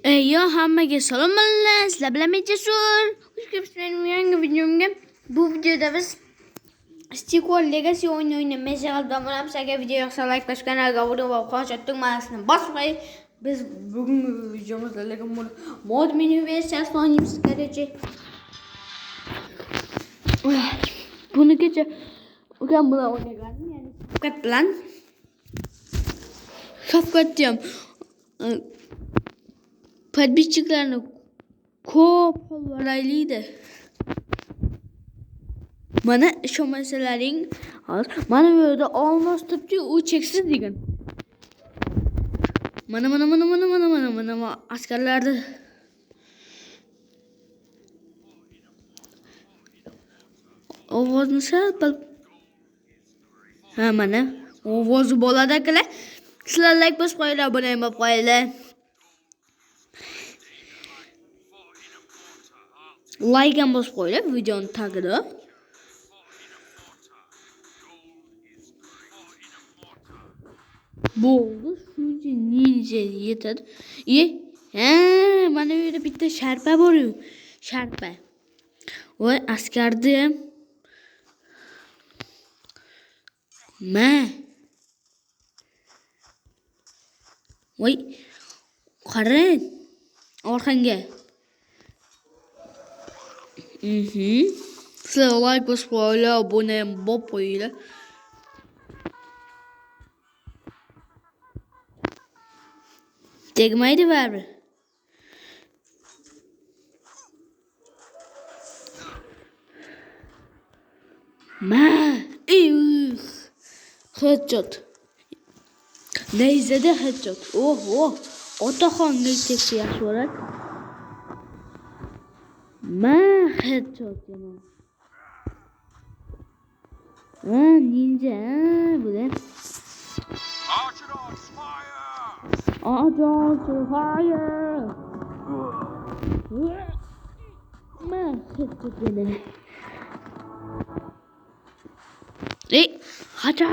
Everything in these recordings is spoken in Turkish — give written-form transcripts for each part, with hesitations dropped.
Yo hammaga salomlar. Sizlar bilan men Jasur. Xush kelibsiz mening yangi videomga. Bu videoda biz Sequel Legacy o'yinini o'ynamaya bo'lamiz. Agar video yoqsa like bosib kanalga obuna bo'lib qo'ng'iroq tugmasini bosmay biz bugungi videomizda Lego mod menu versiyasini o'ynaymiz. Qarachi. Buni kecha ukam bilan o'ynagandim, ya'ni Shavkat bilan. Shavkat ham подписчикларni ko'p qo'llaydi. Mana ishonmasalaring, mana bu yerda olmos turibdi, u cheksiz degan. Mana askarlarni ovozni sal mana ovozi bo'ladi akalar. Sizlar like bosib qo'yinglar, abuna bo'lib qo'yinglar. Like ham bosib qo'yinglar videoni tagida. Bo'ldi, shuncha ninja yetadi. Mana bu yerda bitta sharpa bor-ku, sharpa. Voy, askarni ham voy, qarang orqanga. Sizlar like bosib qo'yinglar, abuna ham bo'lib qo'yinglar. Tegmaydi baribir. Headshot. Neyzada headshot. Otaxonga teksa yaxshi bo'ladi. Headshot yana. Ninja bular. Archers fire. Headshot yana. Hacha!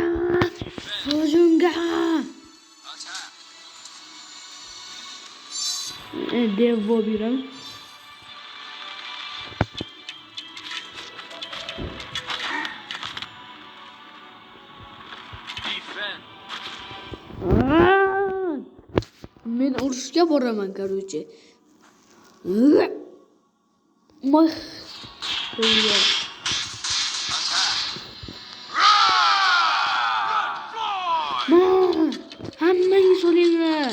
Hujumga! Dev bobiram. Men urushga boraman, короче. Hammangiz olinglar.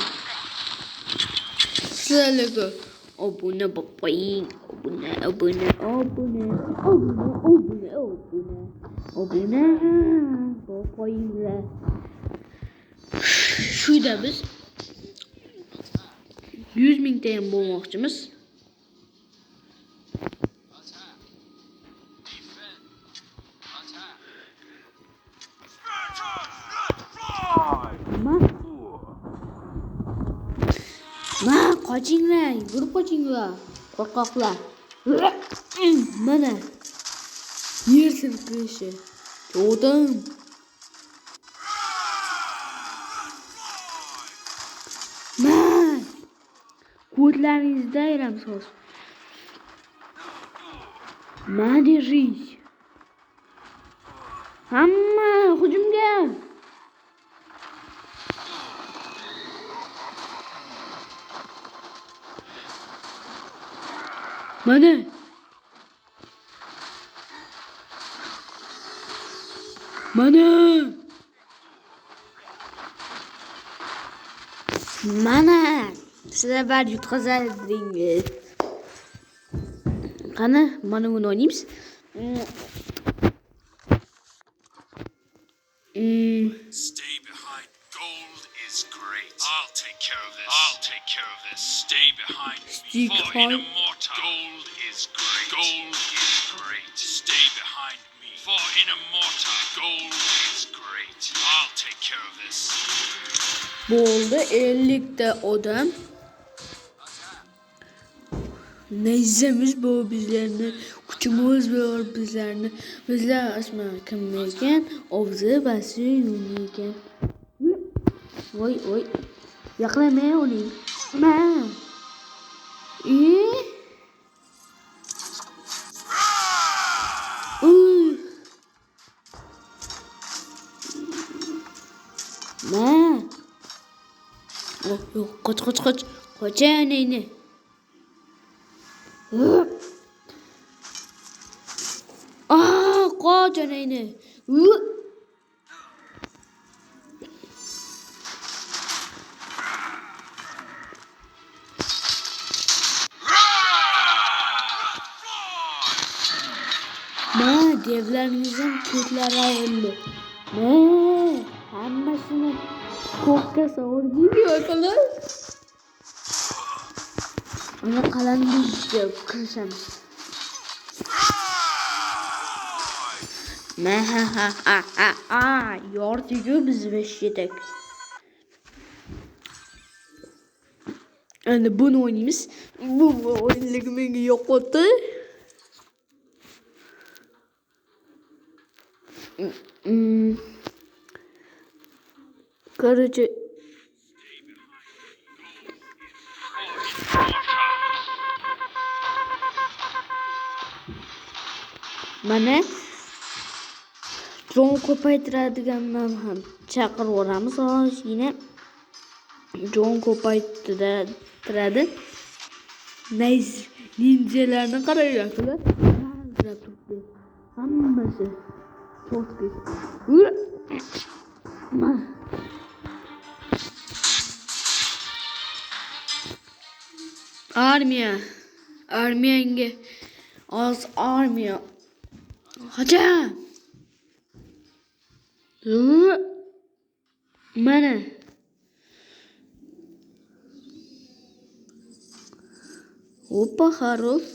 Sizlarga obuna bo'lib qo'ying. Obuna bo'lib qo'yinglar. Shuyda biz 100 mingta ham bo'lmoqchimiz. Qochinglar, yurib qochinglar, qo'rqoqlar. Mana yer silkinishi. To'dim. Kodlaringizda ayiramiz hozir. Держись. Hamma hujumga. Mana sizlar bar yutqazadingiz. Qani, mana buni o'ynaymiz. Stay behind. Gold is great. I'll take care of this. Stay behind me. For in a mortar. Gold is great. Stay behind me. For in a mortar. Gold is great. I'll take care of this. Bo'ldi 50 ta odam. Neyzemiz bu bizlarni, kuchimiz bor bizlarni. Bizlar asma kim ekan? Ovzi basi ekan. Voy, yaqlamay uning. Qoch. Qo'chaningni. Qo'chaningni. Devlarimizdan ko'klari ayrildi. Hammasini ko'kka sovurdik arkadaşlar. Ana qalandiga kirishamiz. Yordigu biz beshidak. Endi buni o'ynaymiz. Bu o'yinlik menga yoqdi. Короче, mana jon ko'paytiradigandan ham chaqirib yuboramiz. Ozgina jon ko'paytiradi. Ninjalarni qaranglar. Hammasi cho'tki. Armiyanga oz armiya. Hajam. Mana Hoppa xaroz.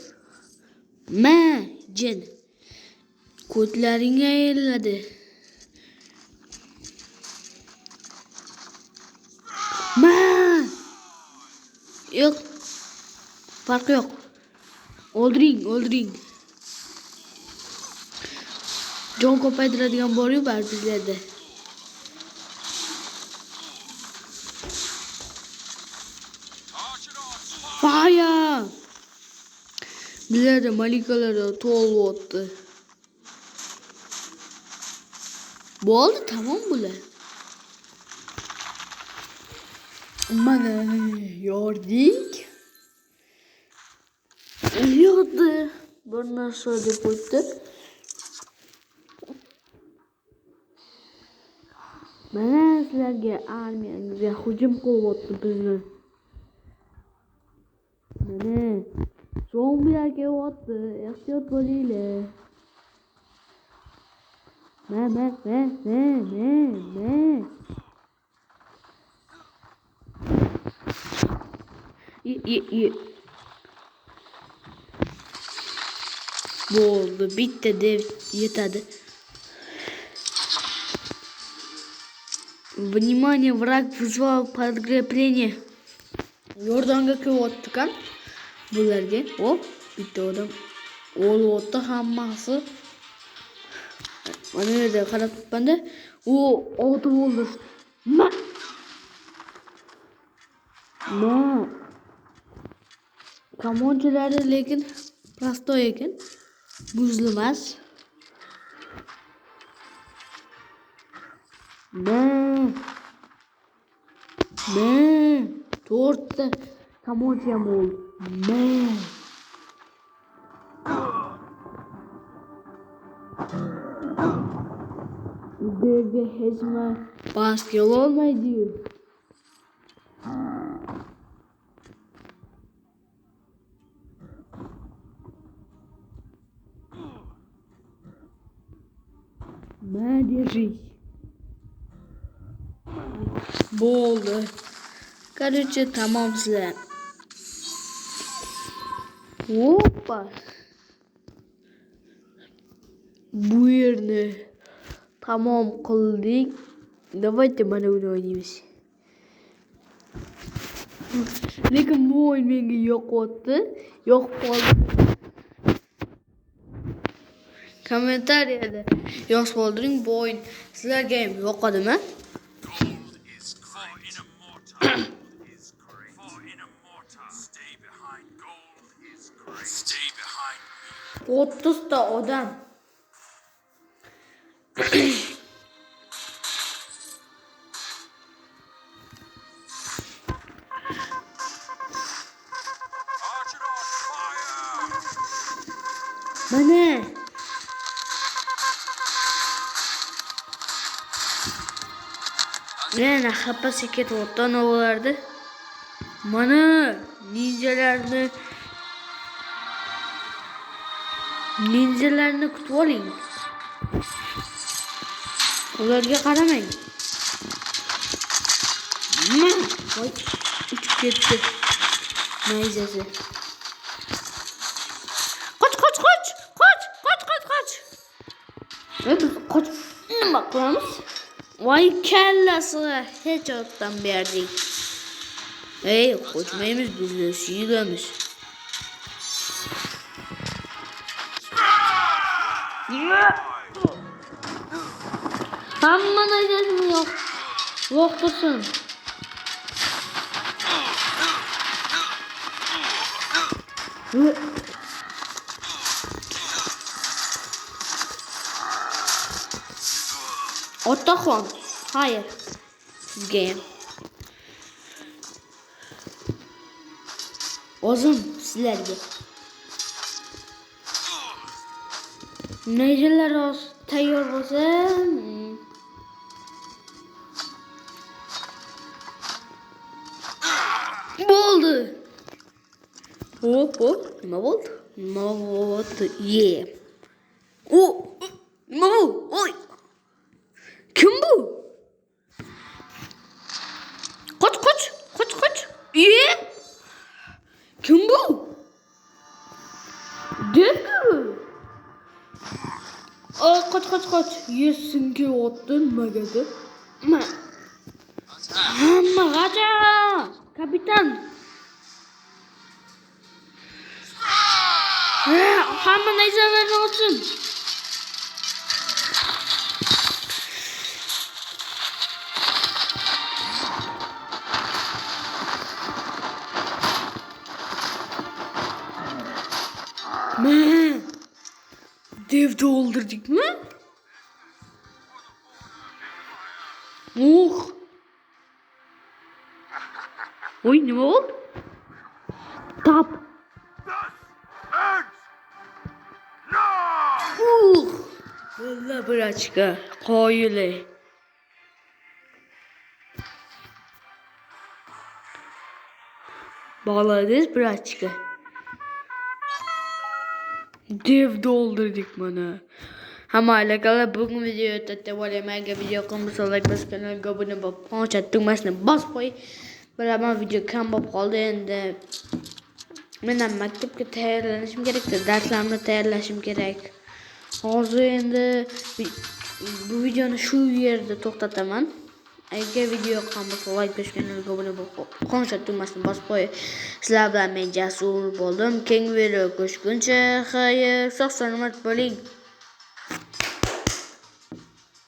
Jin. Ko'tlaring ayriladi. Yo'q. Farqi yo'q. O'ldiring. Jon ko'paytiradigan bor-yu bizlarda. Fire! Bizlarda malikalar to'lib bo'ldi, tamom bular. Mana yordik. Yo'qdi. Bir narsa deb qo'ydi. Mana sizlarga armiyangizga hujum qilyapti bizni. Mana zombilar kelyapti. Ehtiyot bo'linglar. Bo'ldi, bitta dev yetadi. Внимание, враг вызвал подкрепление. Yordamga kelyapti-kan bularga. Bitta odam o'lyapti hammasi. Mana yerda qarab turibman-da. Otib o'ldi. Kamonchilari lekin prostoy ekan. Buzli emas. To'rtta kamonchi ham bo'ldi. Devga hech nima bas kelolmaydi. Держись. Bo'ldi. Короче, tamom sizlar. Hoppa. Bu yerni tamom qildik. Давайте mana buni o'ynaymiz. Lekin bu o'yin menga yoqdi. Yoqib qoldi. Kommentariyada yozib qoldiring, bu o'yin sizlarga ham yoqadimi? Stay behind me. 30 ta odam. Mana. Yana hapasi ketayotdi anavilarda. Mana ninjalarni kutib oling. Ularga qaramang. Voy, uchib ketdi. Nayzasi. Qoch. Nima qilamiz? Voy kallasi hech otdan berdik. Ey, qochmaymiz biz, suyigamiz. Hamma nayzasini yo'qtirsin. Otaxon, hayır. Sizga ham. O'zim sizlarga. Nayzalar tayyor bo'lsa, bo'ldi. Nima bo'ldi? Nima bo'ldi? Nima bu? Oy. Kim bu? Qoch. Kim bu? Devdir. Qoch. Yesinga otdi nimagadir? Hamma g'aja. Kapitan. Hamma nayzalarni olsin. Devni o'ldirdikmi? Oy, nima oldu? Tap. Valla bıraçka. Qoyili. Bağladınız bıraçka. Devni o'ldirdik mana. Hammaga qala bugun video tatib olaman. Video qilmasa like bos, kanalga obuna bo'lib, qo'ng'iroq tugmasini bosib qo'ying. Bilaman video kam bo'lib qoldi endi. Men ham maktabga tayyorlanishim kerak, darslarni tayyorlashim kerak. Hozir endi bu videoni shu yerda to'xtataman. Agar video yoqqan bo'lsa like bos, kanalga obuna bo'lib, qo'ng'iroq tugmasini bosib qo'ying. Sizlar bilan men Jasur bo'ldim. Keyingi video ko'rishguncha xayr, sog' salomat bo'ling.